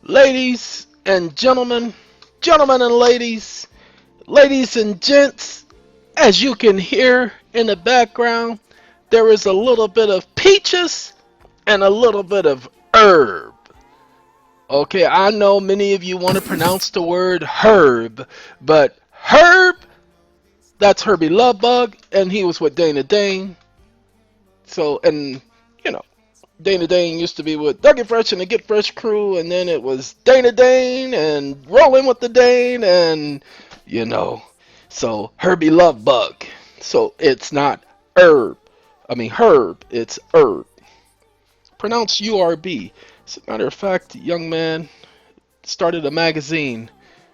Ladies and gentlemen, gentlemen and ladies and gents, as you can hear in the background, there is a little bit of peaches and a little bit of herb. Okay, I know many of you want to pronounce the word herb, but herb, that's Herbie Lovebug, and he was with Dana Dane. So, and you know, Dana Dane used to be with Dougie Fresh and the Get Fresh crew, and then it was Dana Dane and Rolling with the Dane, and you know, so Herbie Love Bug. So it's not herb. I mean herb. It's herb. Pronounced URB. As a matter of fact, young man started a magazine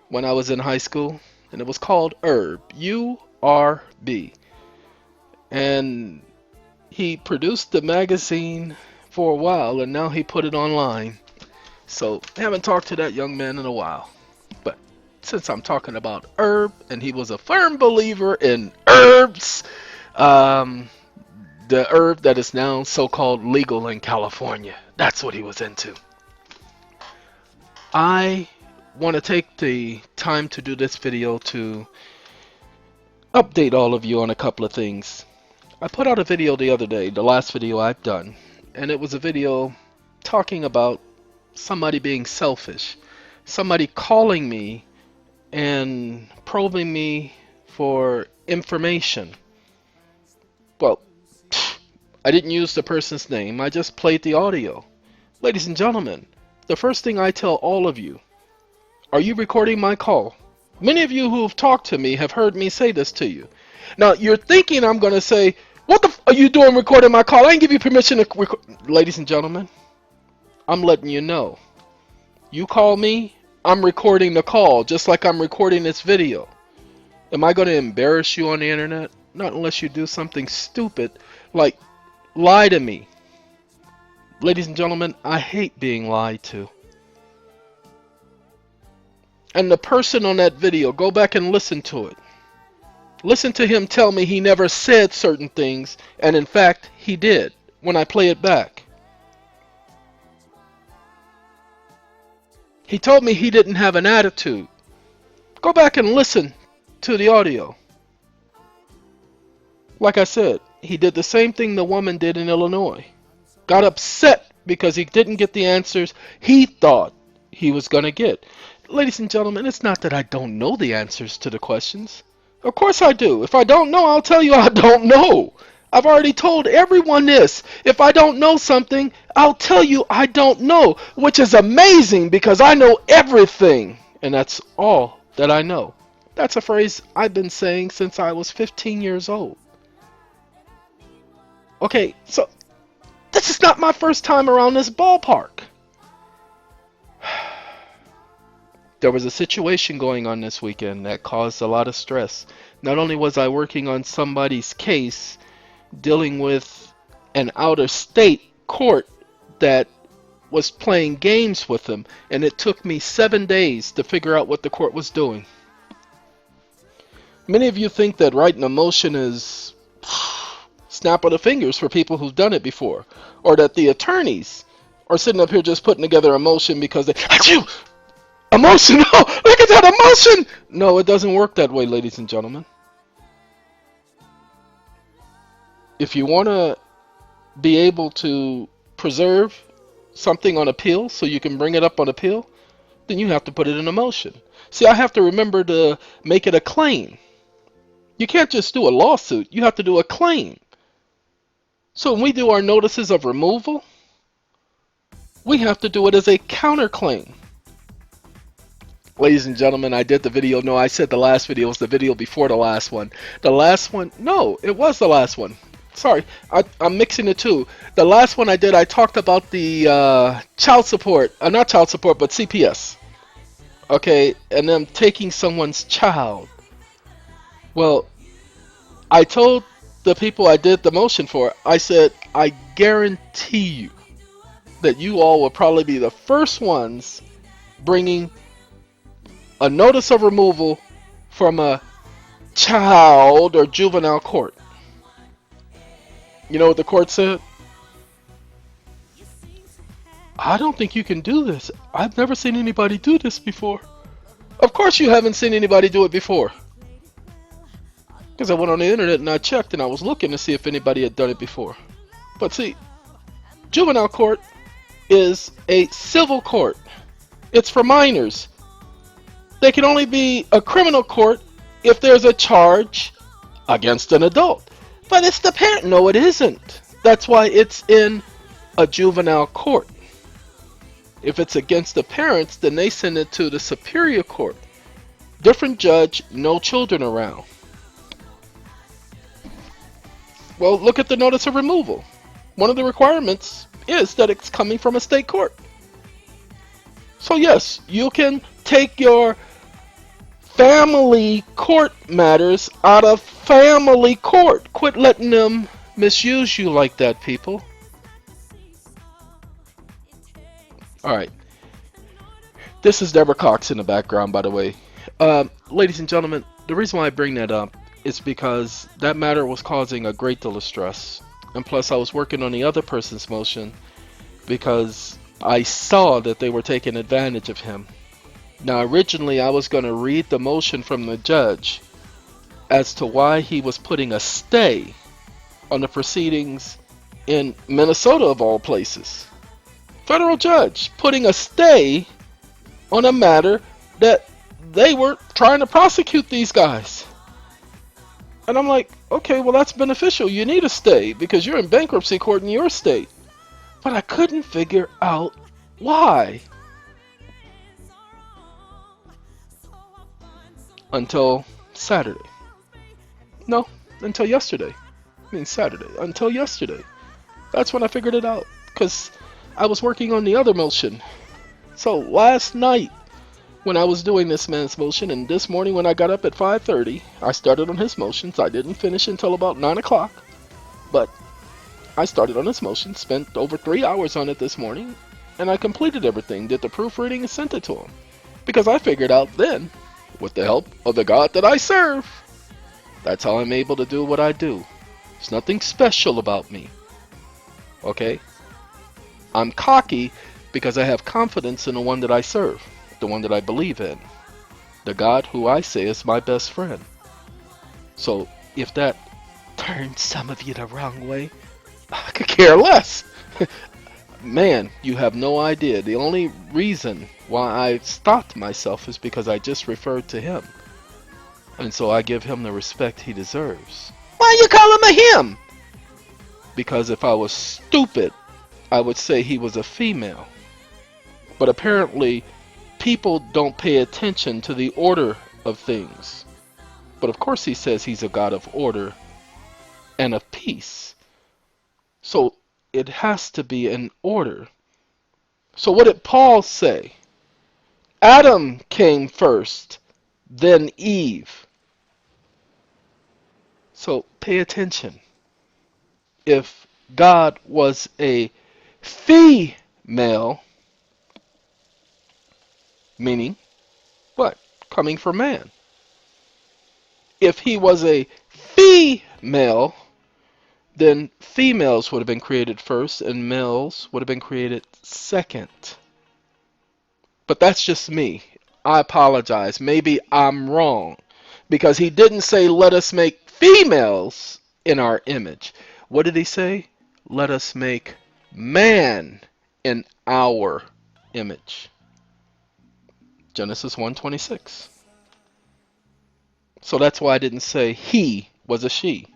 when I was in high school, and it was called Herb. URB. And he produced the magazine for a while, and now he put it online. So I haven't talked to that young man in a while. But since I'm talking about herb, and he was a firm believer in herbs, um, the herb that is now so-called legal in California, that's what he was into. I want to take the time to do this video to update all of you on a couple of things. I put out a video the other day, the last video I've done, and it was a video talking about somebody being selfish, somebody calling me and probing me for information. Well, I didn't use the person's name, I just played the audio. Ladies and gentlemen, the first thing I tell all of you, are you recording my call? Many of you who have talked to me have heard me say this to you. Now, you're thinking I'm going to say, what the are you doing recording my call? I didn't give you permission to record. Ladies and gentlemen, I'm letting you know. You call me, I'm recording the call just like I'm recording this video. Am I going to embarrass you on the internet? Not unless you do something stupid like lie to me. Ladies and gentlemen, I hate being lied to. And the person on that video, go back and listen to it. Listen to him tell me he never said certain things, and in fact, he did when I play it back. He told me he didn't have an attitude. Go back and listen to the audio. Like I said, he did the same thing the woman did in Illinois. Got upset because he didn't get the answers he thought he was going to get. Ladies and gentlemen, it's not that I don't know the answers to the questions. Of course I do. If I don't know, I'll tell you I don't know. I've already told everyone this. If I don't know something, I'll tell you I don't know, which is amazing because I know everything. And that's all that I know. That's a phrase I've been saying since I was 15 years old. Okay, so this is not my first time around this ballpark. There was a situation going on this weekend that caused a lot of stress. Not only was I working on somebody's case, dealing with an out-of-state court that was playing games with them, and it took me 7 days to figure out what the court was doing. Many of you think that writing a motion is snap of the fingers for people who've done it before, or that the attorneys are sitting up here just putting together a motion because they achoo! Emotion! Oh, look at that emotion! No, it doesn't work that way, ladies and gentlemen. If you want to be able to preserve something on appeal so you can bring it up on appeal, then you have to put it in a motion. See, I have to remember to make it a claim. You can't just do a lawsuit. You have to do a claim. So when we do our notices of removal, we have to do it as a counterclaim. Ladies and gentlemen, I did the video. No, I said the last video was the video before the last one. The last one, no, it was the last one. Sorry, I'm mixing the two. The last one I did, I talked about the child support, not child support, but CPS. Okay, and them taking someone's child. Well, I told the people I did the motion for, I said, I guarantee you that you all will probably be the first ones bringing a notice of removal from a child or juvenile court. You know what the court said? I don't think you can do this. I've never seen anybody do this before. Of course you haven't seen anybody do it before. Because I went on the internet and I checked and I was looking to see if anybody had done it before. But see, juvenile court is a civil court. It's for minors. They can only be a criminal court if there's a charge against an adult. But it's the parent. No, it isn't. That's why it's in a juvenile court. If it's against the parents, then they send it to the superior court. Different judge, no children around. Well, look at the notice of removal. One of the requirements is that it's coming from a state court. So yes, you can take your family court matters out of family court. Quit letting them misuse you like that, people. Alright. This is Deborah Cox in the background, by the way. Ladies and gentlemen, the reason why I bring that up is because that matter was causing a great deal of stress. And plus, I was working on the other person's motion because I saw that they were taking advantage of him. Now, originally, I was going to read the motion from the judge as to why he was putting a stay on the proceedings in Minnesota, of all places. Federal judge putting a stay on a matter that they were trying to prosecute these guys. And I'm like, okay, well, that's beneficial. You need a stay because you're in bankruptcy court in your state. But I couldn't figure out why. Until Saturday. No, until yesterday. I mean Saturday. Until yesterday. That's when I figured it out. Because I was working on the other motion. So last night, when I was doing this man's motion, and this morning when I got up at 5:30, I started on his motions. I didn't finish until about 9 o'clock. But I started on his motion, spent over 3 hours on it this morning, and I completed everything, did the proofreading and sent it to him. Because I figured out then, with the help of the God that I serve, that's how I'm able to do what I do. There's nothing special about me. Okay? I'm cocky because I have confidence in the one that I serve, the one that I believe in, the God who I say is my best friend. So if that turns some of you the wrong way, I could care less. Man, you have no idea. The only reason why I stopped myself is because I just referred to him. And so I give him the respect he deserves. Why you call him a him? Because if I was stupid, I would say he was a female. But apparently, people don't pay attention to the order of things. But of course he says he's a God of order and of peace. So it has to be in order. So what did Paul say? Adam came first, then Eve. So pay attention. If God was a female, meaning what? Coming from man. If he was a female, then females would have been created first and males would have been created second. But that's just me. I apologize. Maybe I'm wrong. Because he didn't say, let us make females in our image. What did he say? Let us make man in our image. Genesis 1:26. So that's why I didn't say he was a she.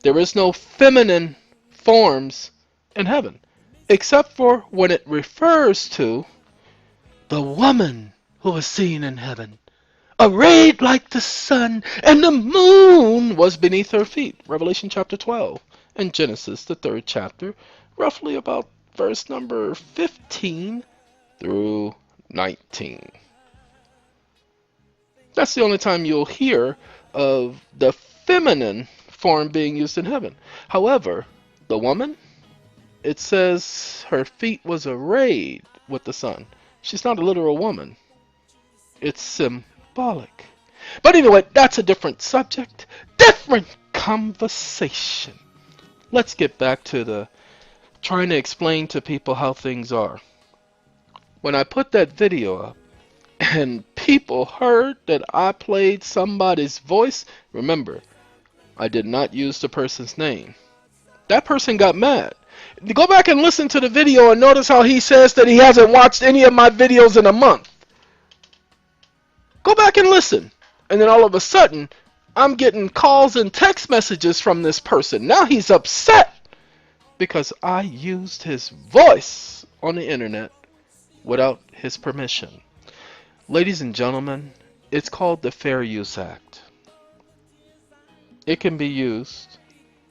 There is no feminine forms in heaven, except for when it refers to the woman who was seen in heaven, arrayed like the sun, and the moon was beneath her feet. Revelation chapter 12 and Genesis, the 3rd chapter, roughly about verse number 15 through 19. That's the only time you'll hear of the feminine form being used in heaven. However, the woman, it says her feet was arrayed with the sun. She's not a literal woman. It's symbolic. But anyway, that's a different subject, different conversation. Let's get back to the trying to explain to people how things are. When I put that video up and people heard that I played somebody's voice, remember, I did not use the person's name. That person got mad. Go back and listen to the video and notice how he says that he hasn't watched any of my videos in a month. Go back and listen. And then all of a sudden, I'm getting calls and text messages from this person. Now he's upset because I used his voice on the internet without his permission. Ladies and gentlemen, it's called the Fair Use Act. It can be used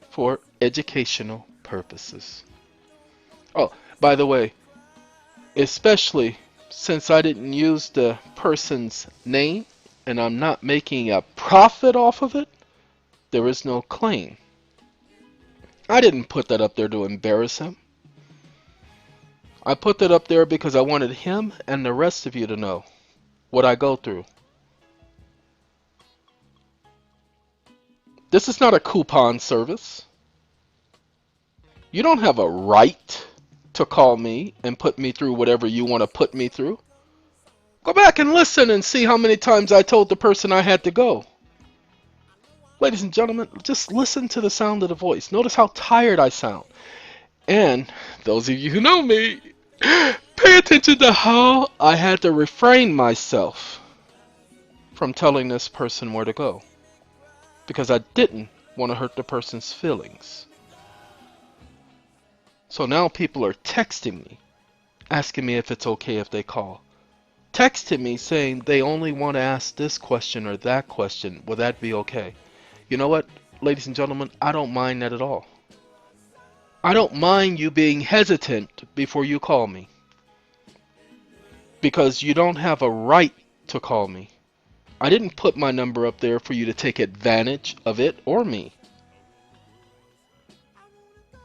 for educational purposes. Oh, by the way, especially since I didn't use the person's name and I'm not making a profit off of it, there is no claim. I didn't put that up there to embarrass him. I put that up there because I wanted him and the rest of you to know what I go through. This is not a coupon service. You don't have a right to call me and put me through whatever you want to put me through. Go back and listen and see how many times I told the person I had to go. Ladies and gentlemen, just listen to the sound of the voice. Notice how tired I sound. And those of you who know me, pay attention to how I had to refrain myself from telling this person where to go. Because I didn't want to hurt the person's feelings. So now people are texting me, asking me if it's okay if they call. Texting me saying they only want to ask this question or that question. Will that be okay? You know what, ladies and gentlemen, I don't mind that at all. I don't mind you being hesitant before you call me. Because you don't have a right to call me. I didn't put my number up there for you to take advantage of it or me.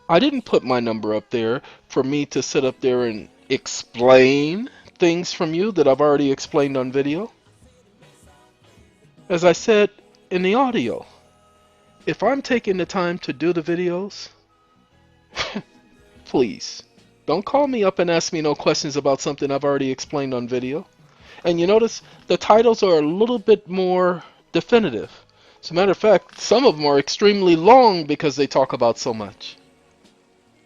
I didn't put my number up there for me to sit up there and explain things from you that I've already explained on video. As I said in the audio, if I'm taking the time to do the videos, please don't call me up and ask me no questions about something I've already explained on video. And you notice the titles are a little bit more definitive. As a matter of fact, some of them are extremely long because they talk about so much.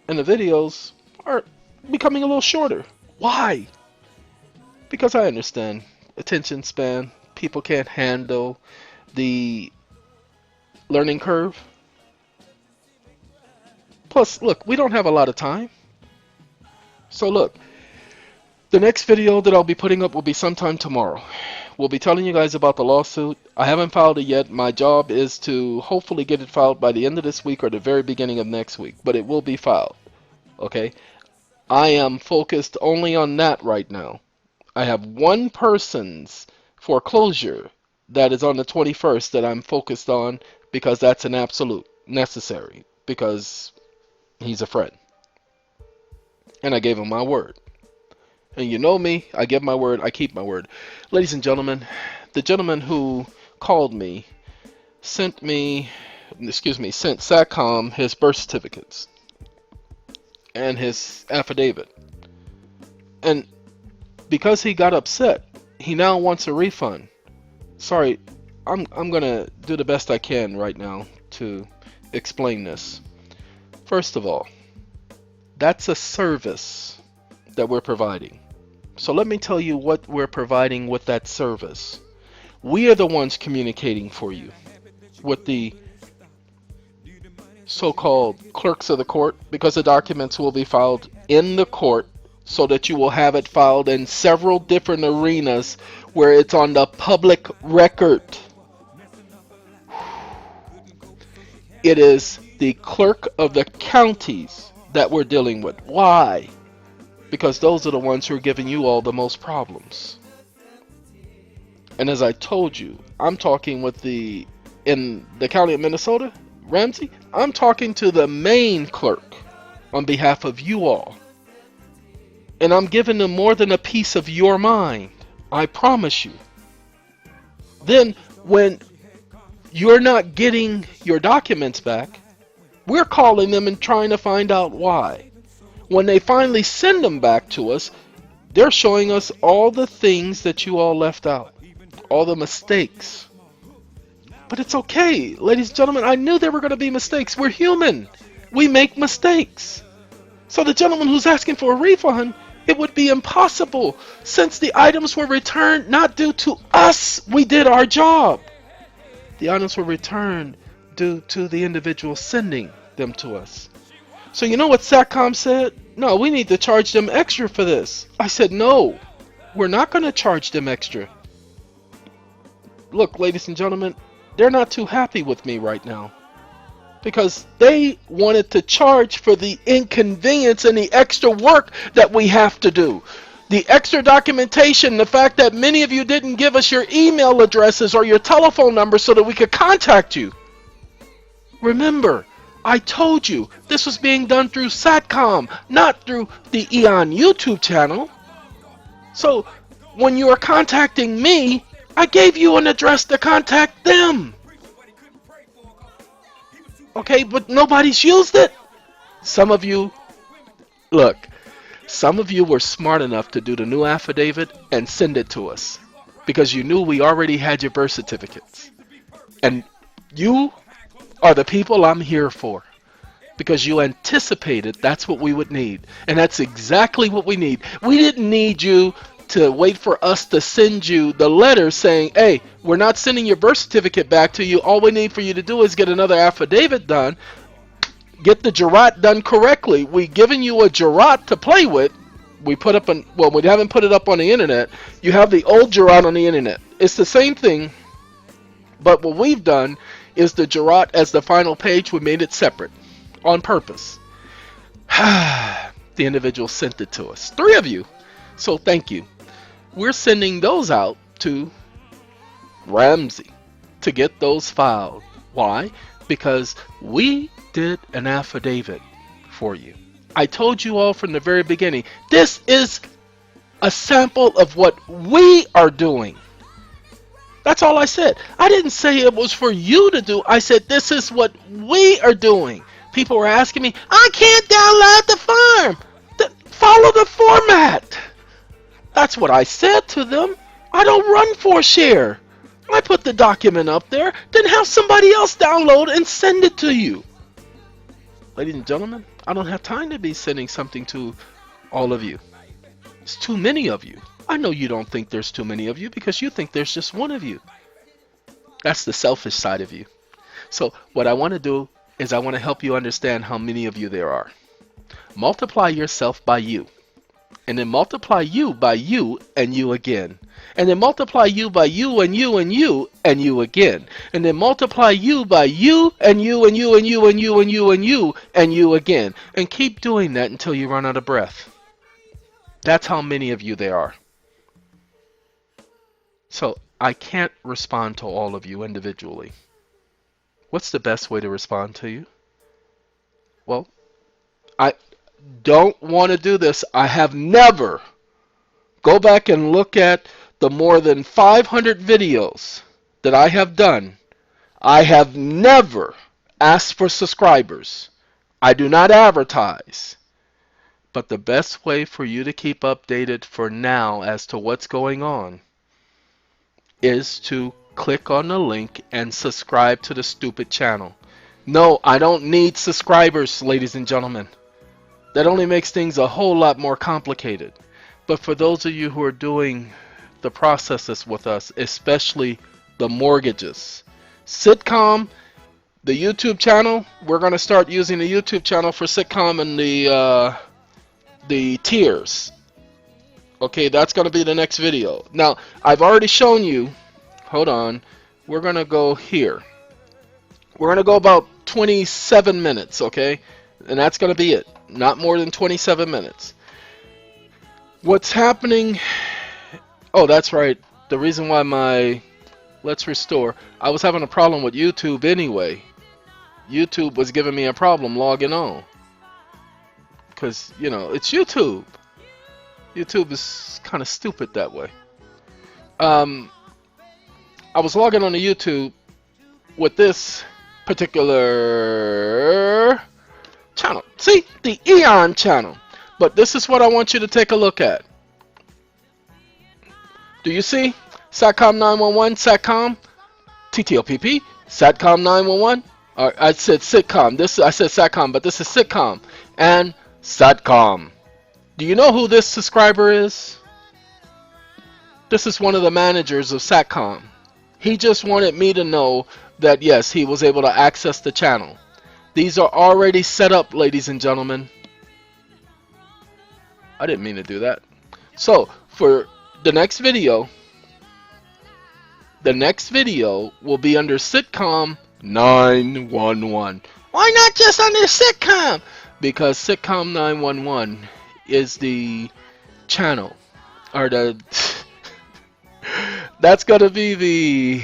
And the videos are becoming a little shorter. Why? Because I understand attention span. People can't handle the learning curve. Plus, look, we don't have a lot of time. So look, the next video that I'll be putting up will be sometime tomorrow. We'll be telling you guys about the lawsuit. I haven't filed it yet. My job is to hopefully get it filed by the end of this week or the very beginning of next week. But it will be filed. Okay? I am focused only on that right now. I have one person's foreclosure that is on the 21st that I'm focused on because that's an absolute necessary. Because he's a friend. And I gave him my word. And you know me, I give my word, I keep my word. Ladies and gentlemen, the gentleman who called me sent SATCOM his birth certificates and his affidavit. And because he got upset, he now wants a refund. Sorry, I'm gonna do the best I can right now to explain this. First of all, that's a service that we're providing. So let me tell you what we're providing with that service. We are the ones communicating for you with the so-called clerks of the court, because the documents will be filed in the court so that you will have it filed in several different arenas where it's on the public record. It is the clerk of the counties that we're dealing with. Why? Because those are the ones who are giving you all the most problems. And as I told you, I'm talking with in the county of Minnesota, Ramsey, I'm talking to the main clerk on behalf of you all. And I'm giving them more than a piece of your mind. I promise you. Then when you're not getting your documents back, we're calling them and trying to find out why. When they finally send them back to us, they're showing us all the things that you all left out, all the mistakes. But it's okay, ladies and gentlemen. I knew there were going to be mistakes. We're human. We make mistakes. So the gentleman who's asking for a refund, it would be impossible since the items were returned not due to us. We did our job. The items were returned due to the individual sending them to us. So you know what Satcom said? No, we need to charge them extra for this. I said, no, we're not going to charge them extra. Look, ladies and gentlemen, they're not too happy with me right now because they wanted to charge for the inconvenience and the extra work that we have to do. The extra documentation, the fact that many of you didn't give us your email addresses or your telephone numbers so that we could contact you. Remember, I told you this was being done through Satcom, not through the Eon YouTube channel. So when you are contacting me, I gave you an address to contact them. Okay, but nobody's used it. Some of you, look, some of you were smart enough to do the new affidavit and send it to us because you knew we already had your birth certificates. And you are the people I'm here for because you anticipated that's what we would need. And that's exactly what we need. We didn't need you to wait for us to send you the letter saying, hey, we're not sending your birth certificate back to you. All we need for you to do is get another affidavit done. Get the jurat done correctly. We've given you a jurat to play with. We put up an, well, we haven't put it up on the internet. You have the old jurat on the internet. It's the same thing, but what we've done is the jurat as the final page. We made it separate on purpose. The individual sent it to us. 3 of you. So thank you. We're sending those out to Ramsey to get those filed. Why? Because we did an affidavit for you. I told you all from the very beginning, this is a sample of what we are doing. That's all I said. I didn't say it was for you to do. I said this is what we are doing. People were asking me, I can't download the form. Follow the format. That's what I said to them. I don't run for share. I put the document up there, then have somebody else download and send it to you. Ladies and gentlemen, I don't have time to be sending something to all of you. It's too many of you. I know you don't think there's too many of you because you think there's just one of you. That's the selfish side of you. So what I want to do is I want to help you understand how many of you there are. Multiply yourself by you. And then multiply you by you and you again. And then multiply you by you and you and you and you again. And then multiply you by you and you and you and you and you and you and you and you again. And keep doing that until you run out of breath. That's how many of you there are. So I can't respond to all of you individually. What's the best way to respond to you? Well, I don't want to do this. I have never. Go back and look at the more than 500 videos that I have done. I have never asked for subscribers. I do not advertise. But the best way for you to keep updated for now as to what's going on is to click on the link and subscribe to the stupid channel. No, I don't need subscribers, ladies and gentlemen. That only makes things a whole lot more complicated. But for those of you who are doing the processes with us, especially the mortgages, Sitcom, the YouTube channel, we're going to start using the YouTube channel for Sitcom and the tiers. Okay, that's going to be the next video. Now, I've already shown you, hold on, we're going to go here. We're going to go about 27 minutes, okay? And that's going to be it. Not more than 27 minutes. What's happening? Oh, that's right. The reason why my Let's Restore, I was having a problem with YouTube anyway. YouTube was giving me a problem logging on. Because, you know, it's YouTube. YouTube is kind of stupid that way. I was logging on to YouTube with this particular channel. See, the Eon channel. But this is what I want you to take a look at. Do you see? Satcom 911, Satcom, TTOPP, Satcom 911. I said sitcom. I said Satcom, but this is sitcom and Satcom. Do you know who this subscriber is? This is one of the managers of Satcom. He just wanted me to know that yes, he was able to access the channel. These are already set up, ladies and gentlemen. I didn't mean to do that. So for the next video will be under Sitcom 911. Why not just under Sitcom? Because Sitcom 911 is the channel, or the that's gonna be the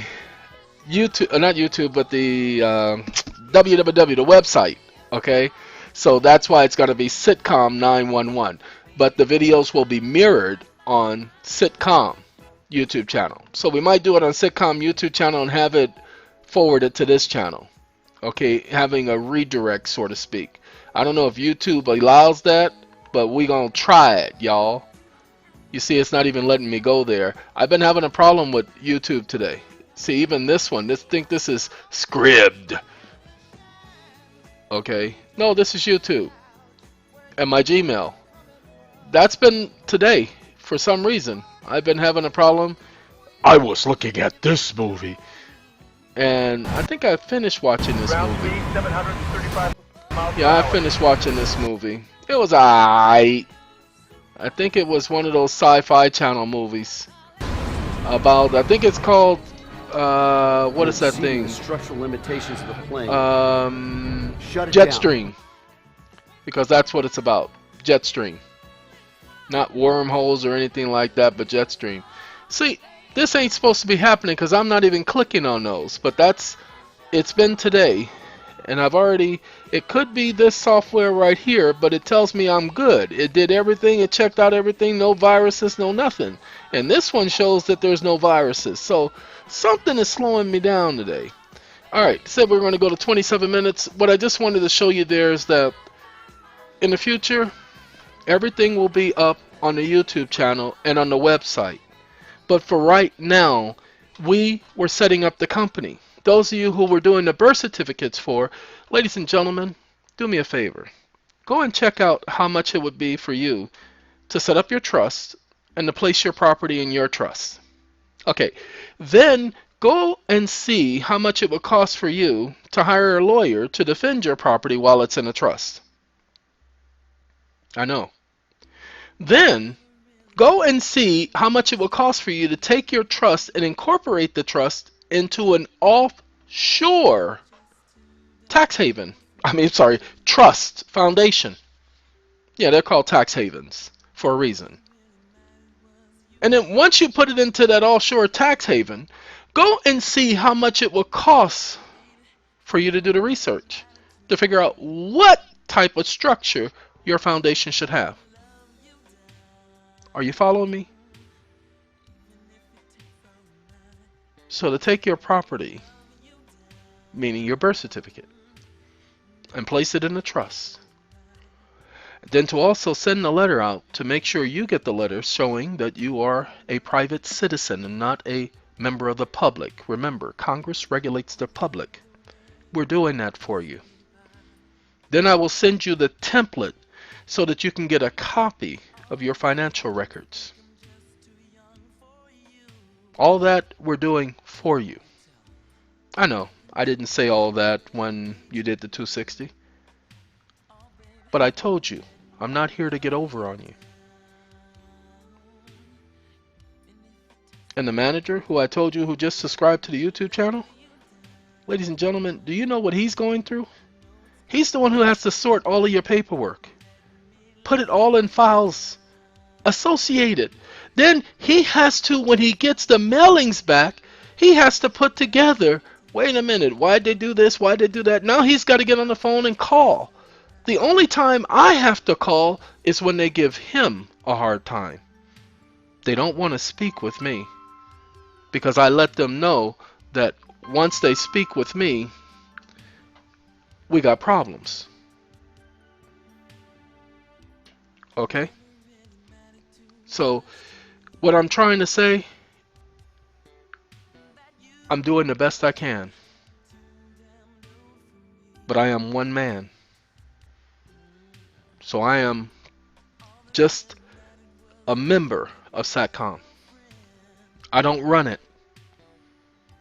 YouTube, not YouTube, but the www, the website. Okay, so that's why it's gonna be Sitcom 911. But the videos will be mirrored on Sitcom YouTube channel. So we might do it on Sitcom YouTube channel and have it forwarded to this channel. Okay, having a redirect, so to speak. I don't know if YouTube allows that, but we gonna try it, y'all. You see, it's not even letting me go there. I've been having a problem with YouTube today. See, even this one, think this is scribd. Okay, no, this is YouTube. And my Gmail. That's been today. For some reason, I've been having a problem. I was looking at this movie. And I think I finished watching this movie. Yeah, I finished watching this movie. It was alright. I think it was one of those sci-fi channel movies. About, I think it's called, what is that thing? The structural limitations of the plane. Jetstream. Because that's what it's about. Jetstream. Not wormholes or anything like that, but Jetstream. See, this ain't supposed to be happening because I'm not even clicking on those. But it's been today. And it could be this software right here, but it tells me I'm good. It did everything, it checked out everything, no viruses, no nothing. And this one shows that there's no viruses. So something is slowing me down today. Alright, said we're going to go to 27 minutes. What I just wanted to show you there is that in the future, everything will be up on the YouTube channel and on the website. But for right now, we were setting up the company. Those of you who were doing the birth certificates for, ladies and gentlemen, do me a favor. Go and check out how much it would be for you to set up your trust and to place your property in your trust. Okay, then go and see how much it would cost for you to hire a lawyer to defend your property while it's in a trust. I know. Then go and see how much it will cost for you to take your trust and incorporate the trust into an offshore tax haven. Trust foundation. Yeah, they're called tax havens for a reason. And then once you put it into that offshore tax haven, go and see how much it will cost for you to do the research to figure out what type of structure your foundation should have. Are you following me? So to take your property, meaning your birth certificate, and place it in a trust. Then to also send a letter out to make sure you get the letter showing that you are a private citizen and not a member of the public. Remember, Congress regulates the public. We're doing that for you. Then I will send you the template so that you can get a copy of your financial records. All that we're doing for you. I know, I didn't say all that when you did the 260. But I told you, I'm not here to get over on you. And the manager who I told you who just subscribed to the YouTube channel, ladies and gentlemen, do you know what he's going through? He's the one who has to sort all of your paperwork. Put it all in files associated. Then he has to, when he gets the mailings back, he has to put together, wait a minute, why'd they do this, why'd they do that? Now he's got to get on the phone and call. The only time I have to call is when they give him a hard time. They don't want to speak with me because I let them know that once they speak with me, we got problems. Okay? So, what I'm trying to say, I'm doing the best I can. But I am one man. So I am just a member of SATCOM. I don't run it.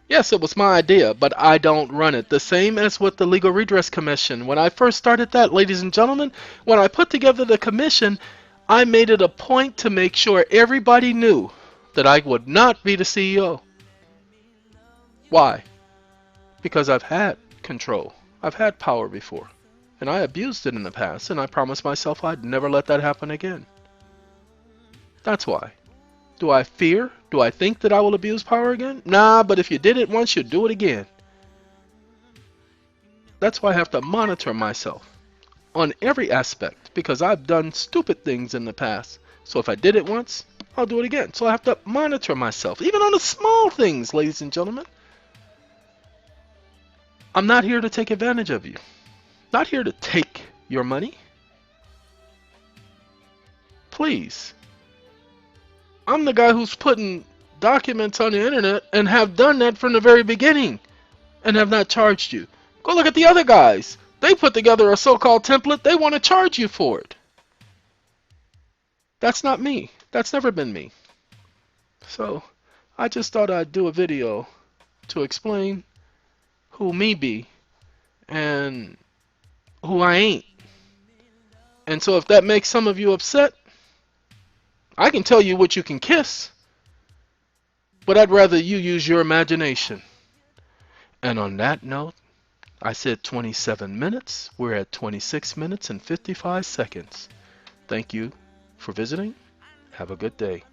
Yes, it was my idea, but I don't run it. The same as with the Legal Redress Commission. When I first started that, ladies and gentlemen, when I put together the commission, I made it a point to make sure everybody knew that I would not be the CEO. Why? Because I've had control. I've had power before. And I abused it in the past, and I promised myself I'd never let that happen again. That's why. Do I fear? Do I think that I will abuse power again? Nah, but if you did it once, you'd do it again. That's why I have to monitor myself on every aspect, because I've done stupid things in the past. So if I did it once, I'll do it again. So I have to monitor myself, even on the small things, ladies and gentlemen. I'm not here to take advantage of you. Not here to take your money. Please. I'm the guy who's putting documents on the internet and have done that from the very beginning and have not charged you. Go look at the other guys. They put together a so-called template. They want to charge you for it. That's not me. That's never been me. So I just thought I'd do a video to explain who me be and who I ain't. And so if that makes some of you upset, I can tell you what you can kiss, but I'd rather you use your imagination. And on that note, I said 27 minutes. We're at 26 minutes and 55 seconds. Thank you for visiting. Have a good day.